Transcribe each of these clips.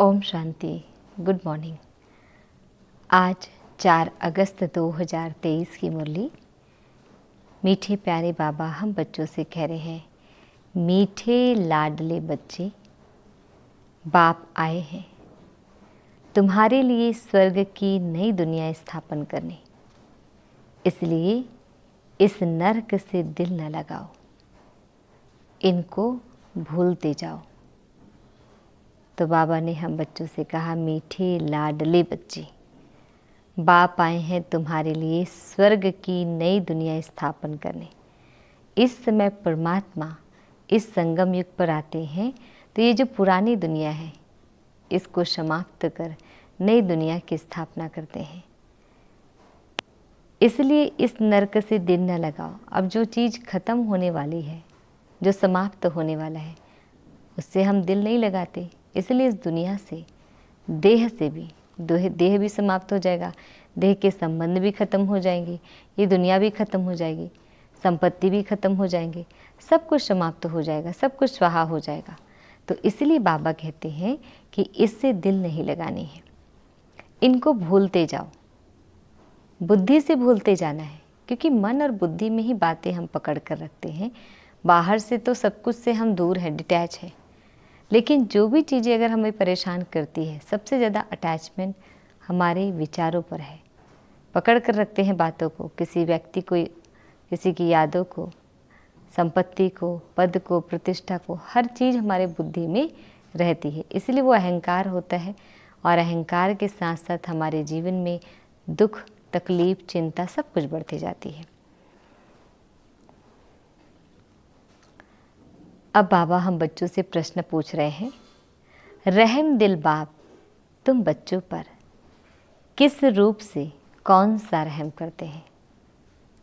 Om Shanti. Good morning. आज 4 अगस्त 2023 की मुरली। मीठे प्यारे बाबा हम बच्चों से कह रहे हैं, मीठे लाडले बच्चे, बाप आए हैं तुम्हारे लिए स्वर्ग की नई दुनिया स्थापन करने, इसलिए इस नरक से दिल न लगाओ, इनको भूलते जाओ। तो बाबा ने हम बच्चों से कहा, मीठे लाडले बच्चे, बाप आए हैं तुम्हारे लिए स्वर्ग की नई दुनिया स्थापन करने। इस समय परमात्मा इस संगम युग पर आते हैं, तो ये जो पुरानी दुनिया है इसको समाप्त कर नई दुनिया की स्थापना करते हैं। इसलिए इस नरक से दिल न लगाओ। अब जो चीज़ खत्म होने वाली है, जो समाप्त होने वाला है, उससे हम दिल नहीं लगाते। इसलिए इस दुनिया से, देह से भी, देह भी समाप्त हो जाएगा, देह के संबंध भी खत्म हो जाएंगे, ये दुनिया भी खत्म हो जाएगी, संपत्ति भी खत्म हो जाएंगे, सब कुछ समाप्त हो जाएगा, सब कुछ स्वाहा हो जाएगा। तो इसलिए बाबा कहते हैं कि इससे दिल नहीं लगानी है, इनको भूलते जाओ। बुद्धि से भूलते जाना है, क्योंकि मन और बुद्धि में ही बातें हम पकड़ कर रखते हैं। बाहर से तो सब कुछ से हम दूर हैं, डिटैच है, लेकिन जो भी चीज़ें अगर हमें परेशान करती है, सबसे ज़्यादा अटैचमेंट हमारे विचारों पर है। पकड़ कर रखते हैं बातों को, किसी व्यक्ति को, किसी की यादों को, संपत्ति को, पद को, प्रतिष्ठा को, हर चीज़ हमारे बुद्धि में रहती है। इसलिए वो अहंकार होता है, और अहंकार के साथ साथ हमारे जीवन में दुख, तकलीफ, चिंता सब कुछ बढ़ती जाती है। अब बाबा हम बच्चों से प्रश्न पूछ रहे हैं, रहम दिल बाप तुम बच्चों पर किस रूप से कौन सा रहम करते हैं।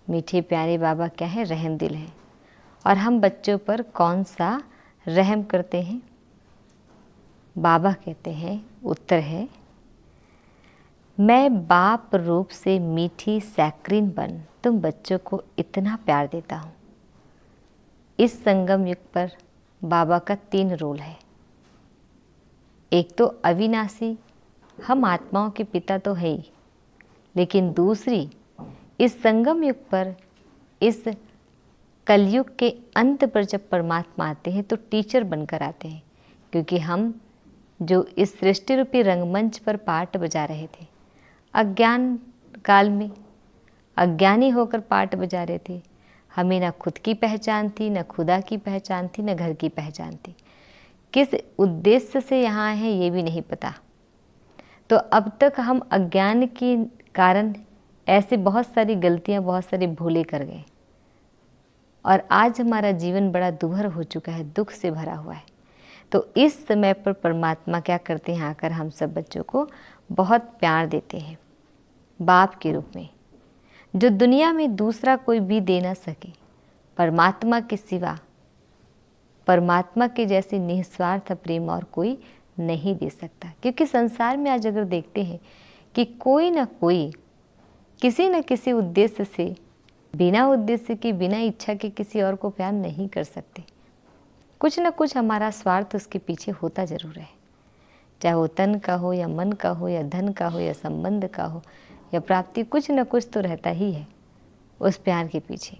मीठे प्यारे बाबा क्या है, रहम दिल है, और हम बच्चों पर कौन सा रहम करते हैं। बाबा कहते हैं, उत्तर है, मैं बाप रूप से मीठी सैक्रीन बन तुम बच्चों को इतना प्यार देता हूँ। इस संगम युग पर बाबा का 3 रोल है। एक तो अविनाशी, हम आत्माओं के पिता तो है ही, लेकिन दूसरी, इस संगम युग पर, इस कलयुग के अंत पर जब परमात्मा आते हैं तो टीचर बनकर आते हैं। क्योंकि हम जो इस सृष्टि रूपी रंगमंच पर पाठ बजा रहे थे, अज्ञान काल में अज्ञानी होकर पाठ बजा रहे थे, हमें न खुद की पहचान थी, न खुदा की पहचान थी, न घर की पहचान थी, किस उद्देश्य से यहाँ हैं ये भी नहीं पता। तो अब तक हम अज्ञान के कारण ऐसे बहुत सारी गलतियाँ, बहुत सारे भूले कर गए, और आज हमारा जीवन बड़ा दुभर हो चुका है, दुख से भरा हुआ है। तो इस समय पर परमात्मा क्या करते हैं, आकर हम सब बच्चों को बहुत प्यार देते हैं बाप के रूप में, जो दुनिया में दूसरा कोई भी दे ना सके। परमात्मा के सिवा, परमात्मा के जैसे निस्वार्थ प्रेम और कोई नहीं दे सकता। क्योंकि संसार में आज अगर देखते हैं कि कोई ना कोई किसी न किसी उद्देश्य से, बिना उद्देश्य के, बिना इच्छा के किसी और को प्यार नहीं कर सकते। कुछ न कुछ हमारा स्वार्थ उसके पीछे होता ज़रूर है, चाहे वो तन का हो, या मन का हो, या धन का हो, या संबंध का हो, या प्राप्ति, कुछ न कुछ तो रहता ही है उस प्यार के पीछे।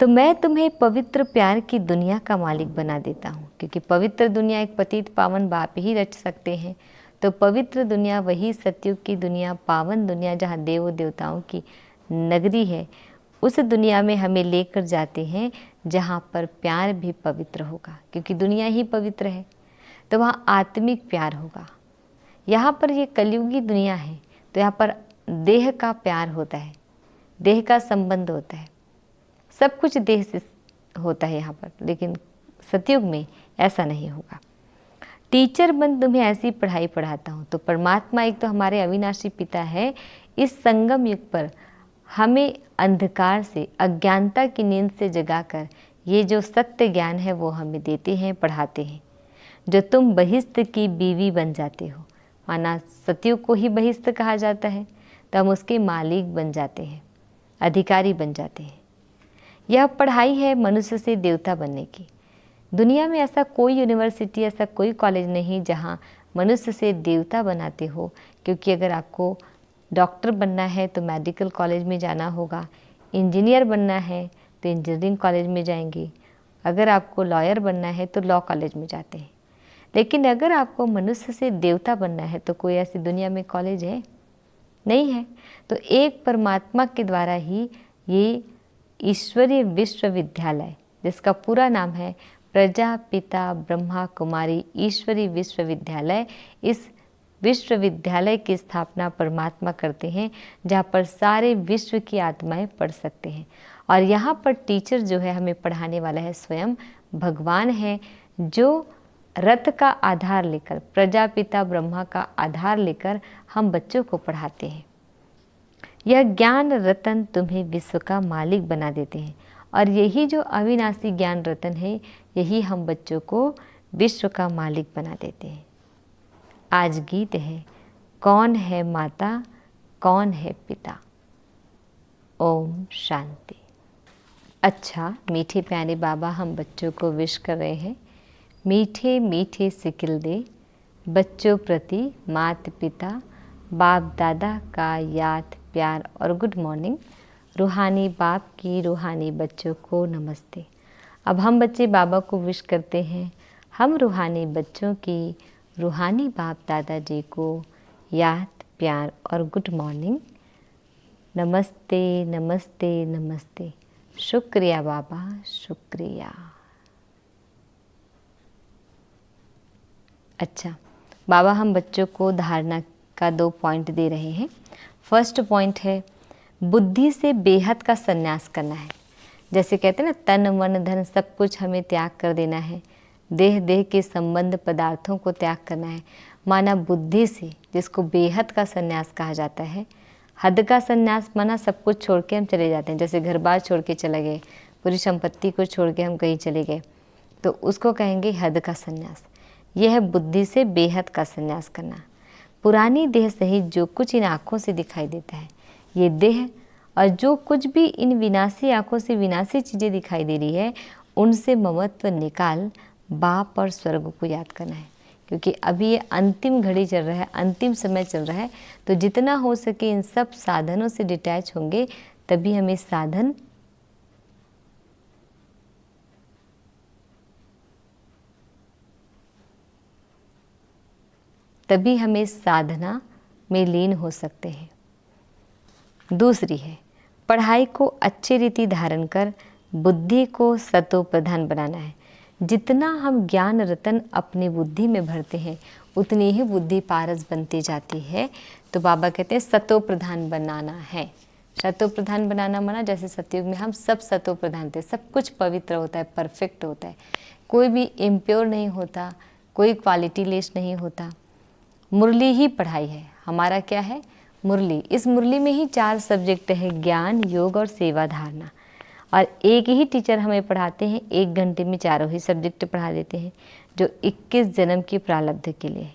तो मैं तुम्हें पवित्र प्यार की दुनिया का मालिक बना देता हूँ, क्योंकि पवित्र दुनिया एक पतित पावन बाप ही रच सकते हैं। तो पवित्र दुनिया वही सतयुग की दुनिया, पावन दुनिया, जहाँ देवों देवताओं की नगरी है, उस दुनिया में हमें लेकर जाते हैं जहाँ पर प्यार भी पवित्र होगा। क्योंकि दुनिया ही पवित्र है, तो वहाँ आत्मिक प्यार होगा। यहाँ पर ये कलयुगी दुनिया है, तो यहाँ पर देह का प्यार होता है, देह का संबंध होता है, सब कुछ देह से होता है यहाँ पर। लेकिन सतयुग में ऐसा नहीं होगा। टीचर बन तुम्हें ऐसी पढ़ाई पढ़ाता हूँ। तो परमात्मा एक तो हमारे अविनाशी पिता है, इस संगम युग पर हमें अंधकार से, अज्ञानता की नींद से जगाकर ये जो सत्य ज्ञान है वो हमें देते हैं, पढ़ाते हैं। जो तुम बहिष्ठ की बीवी बन जाते हो, माना सतयुग को ही बहिष्ठ कहा जाता है, तो हम उसके मालिक बन जाते हैं, अधिकारी बन जाते हैं। यह पढ़ाई है मनुष्य से देवता बनने की। दुनिया में ऐसा कोई यूनिवर्सिटी, ऐसा कोई कॉलेज नहीं जहाँ मनुष्य से देवता बनाते हो, क्योंकि अगर आपको डॉक्टर बनना है तो मेडिकल कॉलेज में जाना होगा, इंजीनियर बनना है तो इंजीनियरिंग कॉलेज में जाएंगे, अगर आपको लॉयर बनना है तो लॉ कॉलेज में जाते हैं। लेकिन अगर आपको मनुष्य से देवता बनना है तो कोई ऐसी दुनिया में कॉलेज है? नहीं है। तो एक परमात्मा के द्वारा ही ये ईश्वरीय विश्वविद्यालय, जिसका पूरा नाम है प्रजापिता ब्रह्मा कुमारी ईश्वरी विश्वविद्यालय, इस विश्वविद्यालय की स्थापना परमात्मा करते हैं, जहाँ पर सारे विश्व की आत्माएं पढ़ सकते हैं। और यहाँ पर टीचर जो है हमें पढ़ाने वाला है स्वयं भगवान है, जो रथ का आधार लेकर, प्रजापिता ब्रह्मा का आधार लेकर हम बच्चों को पढ़ाते हैं। यह ज्ञान रतन तुम्हें विश्व का मालिक बना देते हैं, और यही जो अविनाशी ज्ञान रतन है, यही हम बच्चों को विश्व का मालिक बना देते हैं। आज गीत है, कौन है माता कौन है पिता। ओम शांति। अच्छा, मीठे प्यारे बाबा हम बच्चों को विश कर रहे हैं, मीठे मीठे सिकिल दे बच्चों प्रति माता पिता बाप दादा का याद प्यार और गुड मॉर्निंग। रूहानी बाप की रूहानी बच्चों को नमस्ते। अब हम बच्चे बाबा को विश करते हैं, हम रूहानी बच्चों की रूहानी बाप दादाजी को याद प्यार और गुड मॉर्निंग। नमस्ते नमस्ते नमस्ते। शुक्रिया बाबा, शुक्रिया। अच्छा, बाबा हम बच्चों को धारणा का 2 पॉइंट दे रहे हैं। फर्स्ट पॉइंट है, बुद्धि से बेहद का संन्यास करना है। जैसे कहते हैं ना, तन मन धन सब कुछ हमें त्याग कर देना है, देह देह के संबंध पदार्थों को त्याग करना है। माना बुद्धि से, जिसको बेहद का संन्यास कहा जाता है। हद का संन्यास माना सब कुछ छोड़ के हम चले जाते हैं, जैसे घर बार छोड़ के चले गए, पूरी संपत्ति को छोड़ के हम कहीं चले गए, तो उसको कहेंगे हद का संन्यास। यह है बुद्धि से बेहद का संन्यास करना। पुरानी देह सहित जो कुछ इन आँखों से दिखाई देता है, ये देह और जो कुछ भी इन विनाशी आँखों से विनाशी चीज़ें दिखाई दे रही है, उनसे ममत्व निकाल बाप और स्वर्ग को याद करना है। क्योंकि अभी ये अंतिम घड़ी चल रहा है, अंतिम समय चल रहा है, तो जितना हो सके इन सब साधनों से डिटैच होंगे, तभी हमें साधना में लीन हो सकते हैं। दूसरी है, पढ़ाई को अच्छी रीति धारण कर बुद्धि को सतो प्रधान बनाना है। जितना हम ज्ञान रतन अपनी बुद्धि में भरते हैं, उतनी ही बुद्धि पारस बनती जाती है। तो बाबा कहते हैं सतो प्रधान बनाना है। सतो प्रधान बनाना माना, जैसे सतयुग में हम सब सतो प्रधान थे, सब कुछ पवित्र होता है, परफेक्ट होता है, कोई भी इम्प्योर नहीं होता, कोई क्वालिटी लेस नहीं होता। मुरली ही पढ़ाई है, हमारा क्या है? मुरली। इस मुरली में ही 4 सब्जेक्ट है, ज्ञान योग और सेवा धारणा। और एक ही टीचर हमें पढ़ाते हैं, 1 घंटे में चारों ही सब्जेक्ट पढ़ा देते हैं, जो 21 जन्म की प्रारब्ध के लिए है।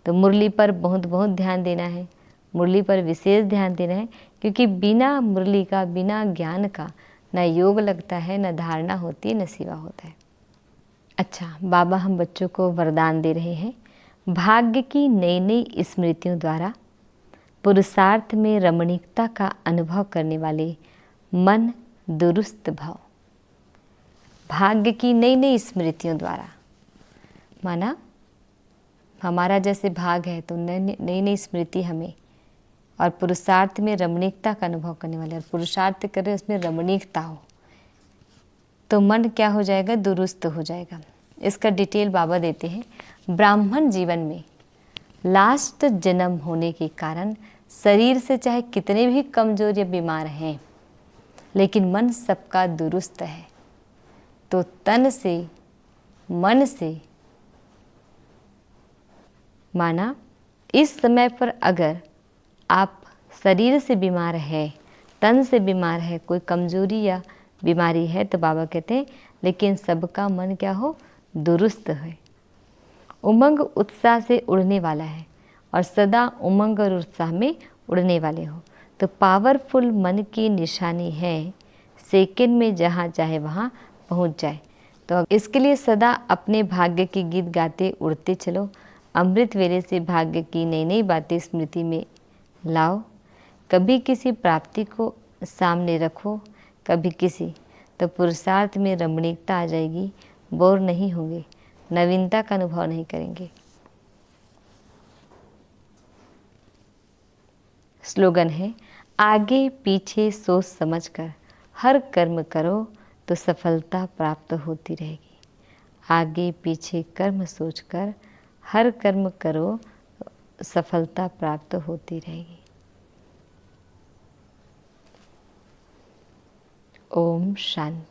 तो मुरली पर बहुत बहुत ध्यान देना है, मुरली पर विशेष ध्यान देना है, क्योंकि बिना मुरली का, बिना ज्ञान का न योग लगता है, न धारणा होती है, न सेवा होता है। अच्छा, बाबा हम बच्चों को वरदान दे रहे हैं, भाग्य की नई नई स्मृतियों द्वारा पुरुषार्थ में रमणीकता का अनुभव करने वाले मन दुरुस्त भव। भाग्य की नई नई स्मृतियों द्वारा, माना हमारा जैसे भाग है तो नई नई स्मृति हमें, और पुरुषार्थ में रमणीकता का अनुभव करने वाले, और पुरुषार्थ करें उसमें रमणीकता हो, तो मन क्या हो जाएगा? दुरुस्त हो जाएगा। इसका डिटेल बाबा देते हैं। ब्राह्मण जीवन में लास्ट जन्म होने के कारण शरीर से चाहे कितने भी कमजोर या बीमार हैं, लेकिन मन सबका दुरुस्त है। तो तन से, मन से, माना इस समय पर अगर आप शरीर से बीमार है, तन से बीमार है, कोई कमजोरी या बीमारी है, तो बाबा कहते हैं लेकिन सबका मन क्या हो? दुरुस्त है, उमंग उत्साह से उड़ने वाला है, और सदा उमंग और उत्साह में उड़ने वाले हो। तो पावरफुल मन की निशानी है, सेकंड में जहाँ चाहे वहाँ पहुँच जाए। तो इसके लिए सदा अपने भाग्य के गीत गाते उड़ते चलो। अमृत वेले से भाग्य की नई नई बातें स्मृति में लाओ। कभी किसी प्राप्ति को सामने रखो, कभी किसी, तो पुरुषार्थ में रमणीकता आ जाएगी। बोर नहीं होंगे, नवीनता का अनुभव नहीं करेंगे। स्लोगन है, आगे पीछे सोच समझकर हर कर्म करो तो सफलता प्राप्त होती रहेगी। आगे पीछे कर्म सोचकर हर कर्म करो, सफलता प्राप्त होती रहेगी। ओम शांति।